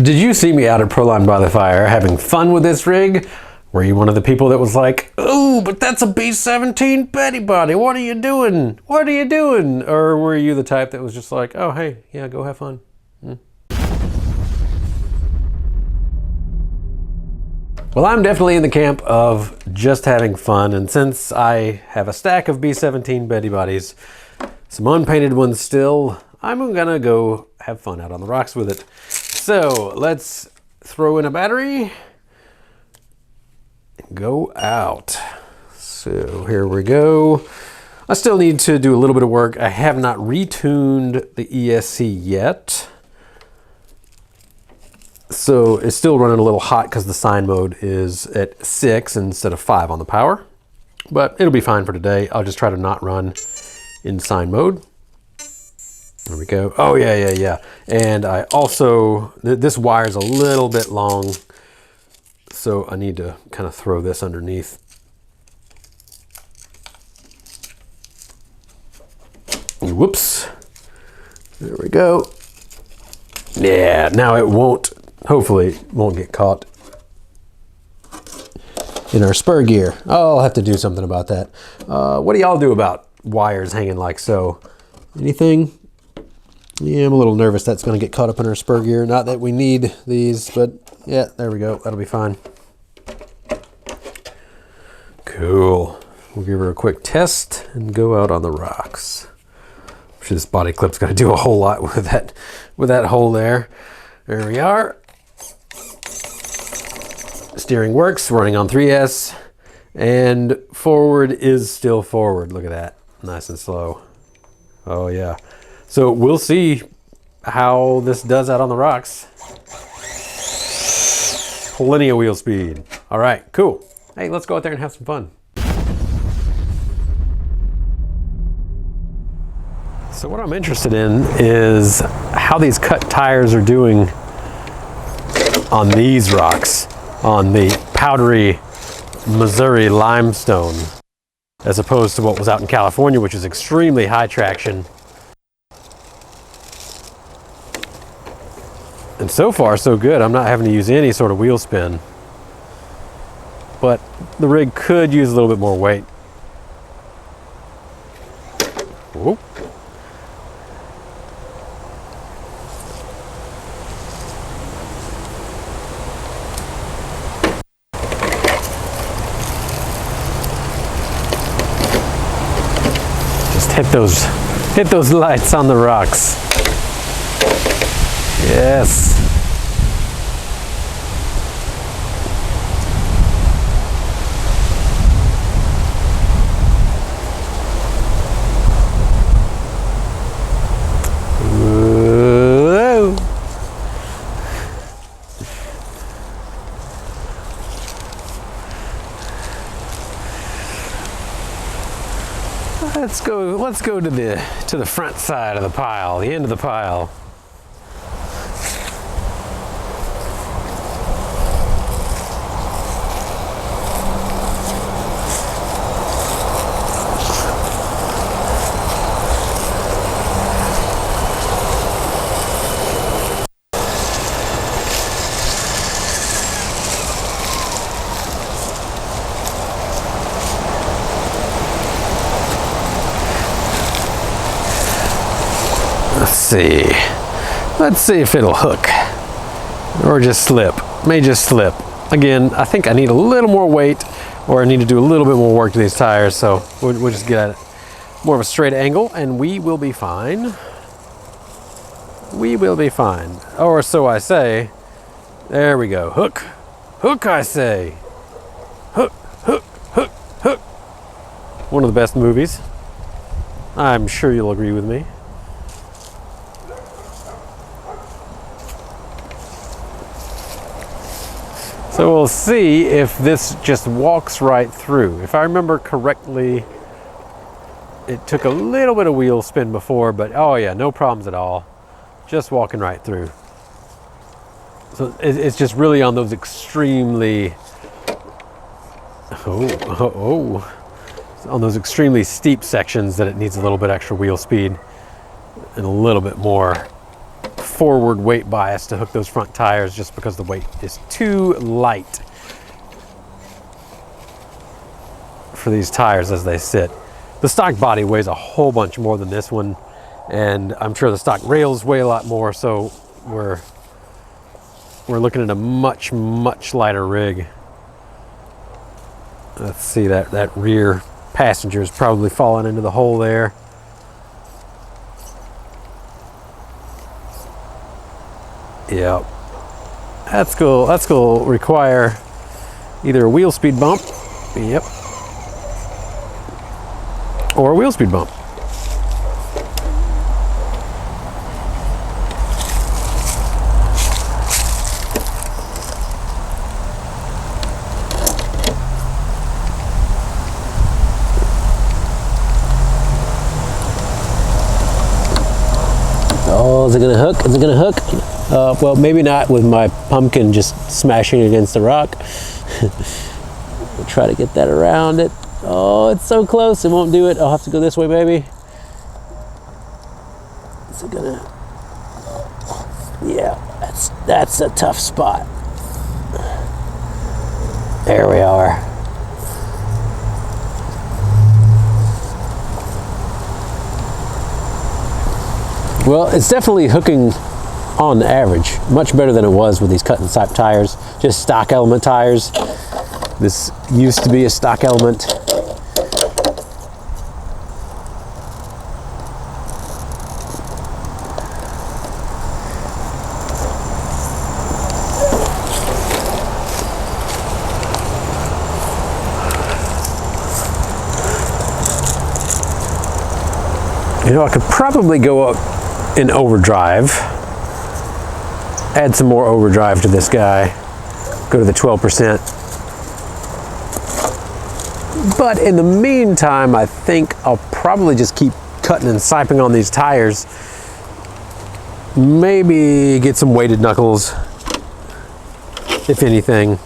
Did you see me out at Proline by the Fire having fun with this rig? Were you one of the people that was like, "Ooh, but that's a B-17 Betty Body. What are you doing? What are you doing?" Or were you the type that was just like, "Oh, hey, yeah, go have fun"? Well, I'm definitely in the camp of just having fun, and since I have a stack of B-17 Betty Bodies, some unpainted ones still, I'm gonna go have fun out on the rocks with it. So let's throw in a battery and go out. So here we go. I still need to do a little bit of work. I have not retuned the ESC yet. So it's still running a little hot because the sine mode is at 6 instead of 5 on the power. But it'll be fine for today. I'll just try to not run in sine mode. There we go. Oh, yeah. And I also, this wire's a little bit long, so I need to kind of throw this underneath. Whoops. There we go. Yeah, now it won't, hopefully it won't get caught in our spur gear. Oh, I'll have to do something about that. What do y'all do about wires hanging like so? Anything? Yeah, I'm a little nervous that's going to get caught up in our spur gear. Not that we need these, but yeah, there we go. That'll be fine. Cool. We'll give her a quick test and go out on the rocks. I'm sure this body clip's going to do a whole lot with that hole there. There we are. Steering works, running on 3S, and forward is still forward. Look at that, nice and slow. Oh yeah. So we'll see how this does out on the rocks. Plenty of wheel speed. All right, cool. Hey, let's go out there and have some fun. So what I'm interested in is how these cut tires are doing on these rocks, on the powdery Missouri limestone, as opposed to what was out in California, which is extremely high traction. And so far, so good. I'm not having to use any sort of wheel spin. But the rig could use a little bit more weight. Whoop. Just hit those lights on the rocks. Yes. Whoa. Let's go to the front side of the pile, the end of the pile. Let's see if it'll hook or just slip. May just slip. Again, I think I need a little more weight, or I need to do a little bit more work to these tires, so we'll just get at more of a straight angle and we will be fine. We will be fine. Or so I say. There we go. Hook. Hook, I say. Hook, hook, hook, hook. One of the best movies. I'm sure you'll agree with me. So we'll see if this just walks right through. If I remember correctly, it took a little bit of wheel spin before, but oh yeah, no problems at all. Just walking right through. So it's just really on those extremely, on those extremely steep sections that it needs a little bit extra wheel speed and a little bit more forward weight bias to hook those front tires just because the weight is too light for these tires as they sit. The stock body weighs a whole bunch more than this one, and I'm sure the stock rails weigh a lot more, so we're looking at a much lighter rig. Let's see, that rear passenger is probably falling into the hole there. Yep, that's cool. That's gonna require either a wheel speed bump, yep, or a wheel speed bump. Oh, is it gonna hook? Is it gonna hook? Well, maybe not with my pumpkin just smashing against the rock. We'll try to get that around it. Oh, it's so close, it won't do it. I'll have to go this way, maybe. Is it gonna? Yeah, that's a tough spot. There we are. Well, it's definitely hooking on the average, much better than it was with these cut and sipe tires, just stock element tires. This used to be a stock element. You know, I could probably go up in overdrive, add some more overdrive to this guy, go to the 12%. But in the meantime, I think I'll probably just keep cutting and siping on these tires. Maybe get some weighted knuckles, if anything,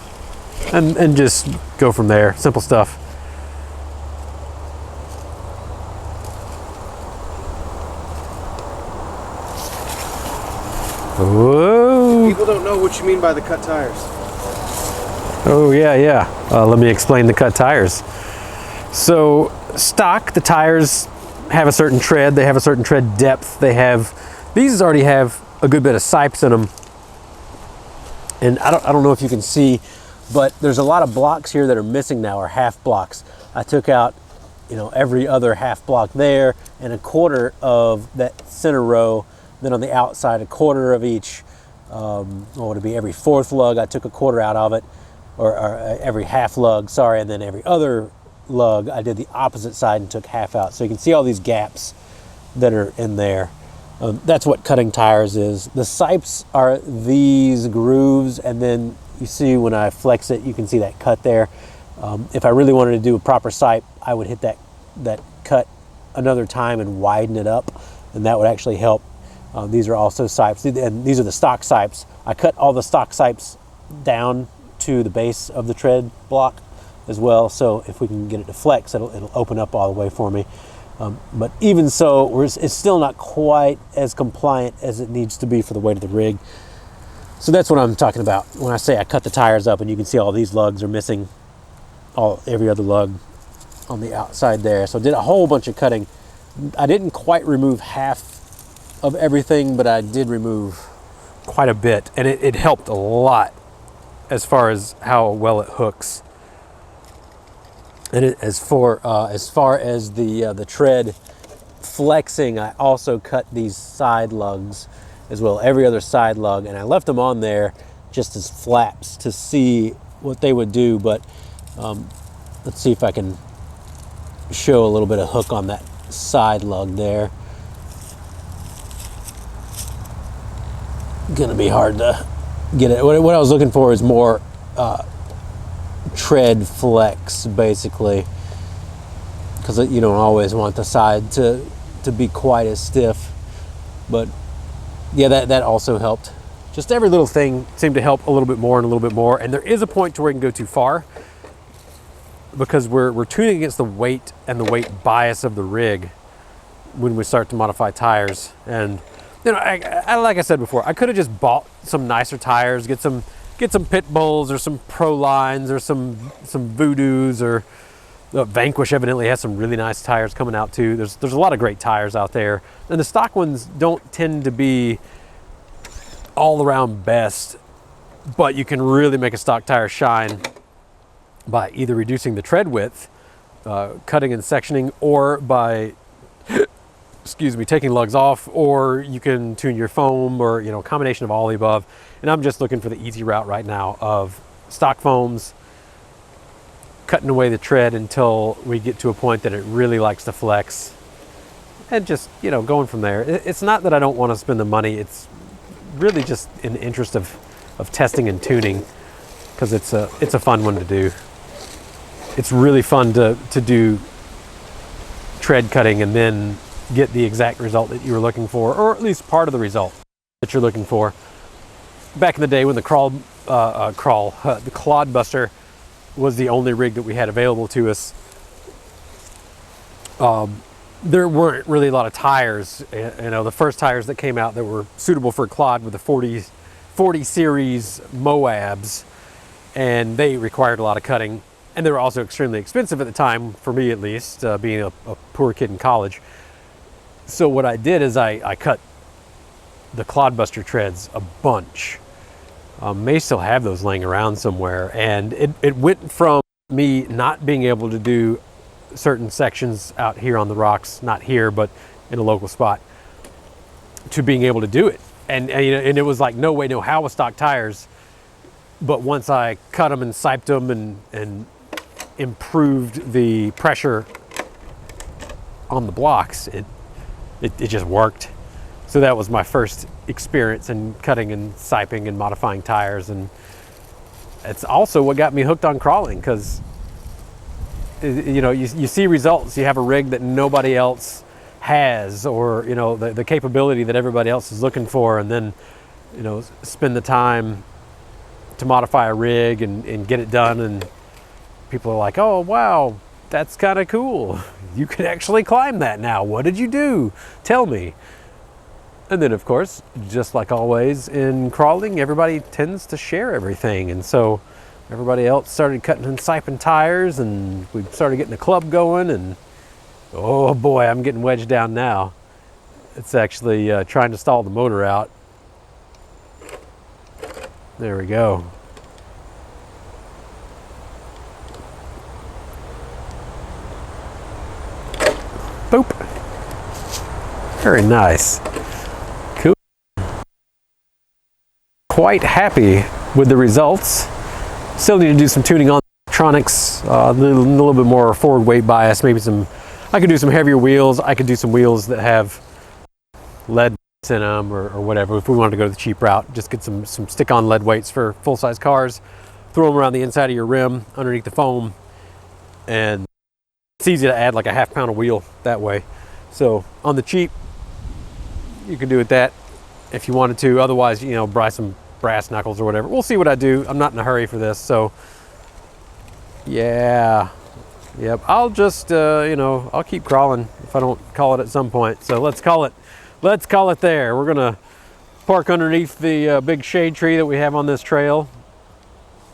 and just go from there. Simple stuff. Whoa. People don't know what you mean by the cut tires. Oh yeah. Let me explain the cut tires. So stock, the tires have a certain tread. They have a certain tread depth. These already have a good bit of sipes in them. And I don't know if you can see, but there's a lot of blocks here that are missing now, or half blocks. I took out, every other half block there and a quarter of that center row. Then on the outside, a quarter of each. What would it be? Every fourth lug, I took a quarter out of it, or every half lug, sorry, and then every other lug, I did the opposite side and took half out. So you can see all these gaps that are in there. That's what cutting tires is. The sipes are these grooves, and then you see when I flex it, you can see that cut there. If I really wanted to do a proper sipe, I would hit that cut another time and widen it up, and that would actually help. These are also sipes, and these are the stock sipes. I cut all the stock sipes down to the base of the tread block as well, so if we can get it to flex, it'll open up all the way for me. But even so, it's still not quite as compliant as it needs to be for the weight of the rig. So that's what I'm talking about when I say I cut the tires up, and you can see all these lugs are missing, every other lug on the outside there. So I did a whole bunch of cutting. I didn't quite remove half of everything, but I did remove quite a bit, and it helped a lot as far as how well it hooks. And as far as the tread flexing, I also cut these side lugs as well, every other side lug, and I left them on there just as flaps to see what they would do. But let's see if I can show a little bit of hook on that side lug there. Gonna be hard to get it. What I was looking for is more tread flex, basically, because you don't always want the side to be quite as stiff. But yeah, that also helped. Just every little thing seemed to help a little bit more and a little bit more. And there is a point to where it can go too far, because we're tuning against the weight and the weight bias of the rig when we start to modify tires. And you know, like I said before, I could have just bought some nicer tires, get some Pit Bulls or some Pro Lines or some Voodoos, or Vanquish evidently has some really nice tires coming out too. There's a lot of great tires out there, and the stock ones don't tend to be all around best, but you can really make a stock tire shine by either reducing the tread width, cutting and sectioning, or by excuse me, taking lugs off, or you can tune your foam, or, you know, a combination of all the above. And I'm just looking for the easy route right now of stock foams, cutting away the tread until we get to a point that it really likes to flex, and just, you know, going from there. It's not that I don't want to spend the money, it's really just in the interest of testing and tuning, because it's a fun one to do. It's really fun to do tread cutting and then get the exact result that you were looking for, or at least part of the result that you're looking for. Back in the day when the Clodbuster was the only rig that we had available to us, there weren't really a lot of tires. You know, the first tires that came out that were suitable for Clod were the 40 series Moabs, and they required a lot of cutting, and they were also extremely expensive at the time, for me at least, being a poor kid in college. So what I did is I cut the Clodbuster treads a bunch. May still have those laying around somewhere. And it went from me not being able to do certain sections out here on the rocks, not here, but in a local spot, to being able to do it. And it was like no way, no how with stock tires. But once I cut them and siped them and improved the pressure on the blocks, it just worked. So that was my first experience in cutting and siping and modifying tires, and it's also what got me hooked on crawling, because you know, you see results, you have a rig that nobody else has, or, you know, the capability that everybody else is looking for, and then, you know, spend the time to modify a rig and get it done, and people are like, oh wow, that's kind of cool. You can actually climb that now. What did you do? Tell me. And then, of course, just like always in crawling, everybody tends to share everything. And so everybody else started cutting and siping tires, and we started getting a club going, and oh boy, I'm getting wedged down now. It's actually trying to stall the motor out. There we go. Boop. Very nice. Cool. Quite happy with the results. Still need to do some tuning on electronics, a little bit more forward weight bias, maybe I could do some heavier wheels. I could do some wheels that have lead weights in them, or whatever. If we wanted to go the cheap route, just get some stick-on lead weights for full-size cars, throw them around the inside of your rim underneath the foam, and it's easy to add like a half-pound of wheel that way. So on the cheap, you can do it that if you wanted to. Otherwise, you know, buy some brass knuckles or whatever. We'll see what I do. I'm not in a hurry for this, so yeah. Yep, I'll just, you know, I'll keep crawling if I don't call it at some point. So let's call it there. We're gonna park underneath the big shade tree that we have on this trail.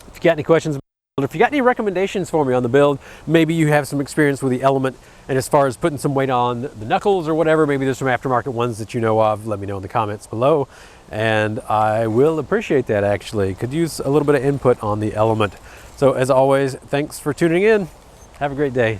If you got any questions, if you got any recommendations for me on the build, maybe you have some experience with the Element, and as far as putting some weight on the knuckles or whatever, maybe there's some aftermarket ones that you know of, let me know in the comments below, and I will appreciate that. Actually, could use a little bit of input on the Element. So as always, thanks for tuning in. Have a great day.